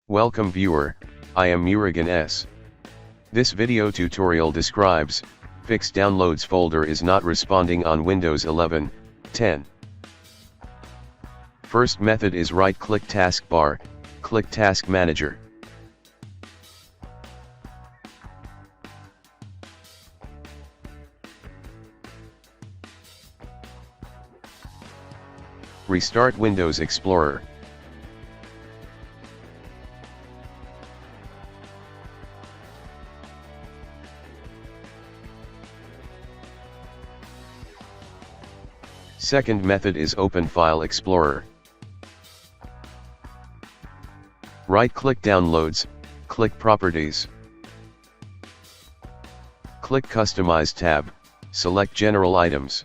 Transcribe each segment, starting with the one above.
Welcome viewer, I am Murugan S. This video tutorial describes, Fix Downloads folder is not responding on Windows 11, 10. First method is right-click taskbar, click Task Manager. Restart Windows Explorer. Second method is Open File Explorer. Right-click Downloads, click Properties. Click Customize tab, select General Items.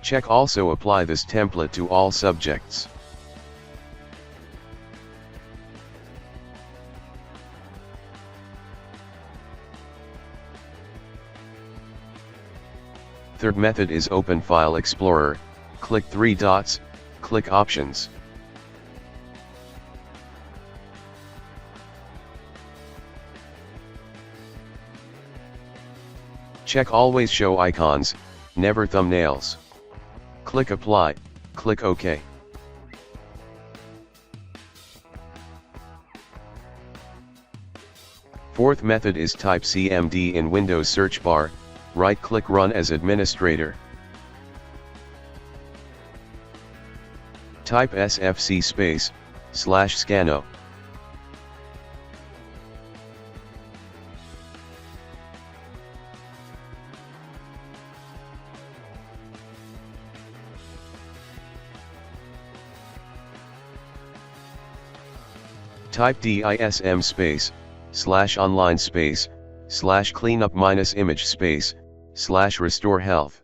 Check also apply this template to all subjects. Third method is Open File Explorer, click three dots, click Options. Check Always Show Icons, Never Thumbnails. Click Apply, click OK. Fourth method is type CMD in Windows search bar, right-click Run as Administrator. Type SFC /scanno. Type DISM /online /cleanup -image /restore health.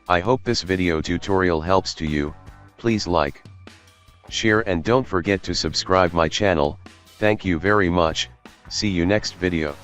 I hope this video tutorial helps to you. Please like, share and don't forget to subscribe my channel. Thank you very much. See you next video.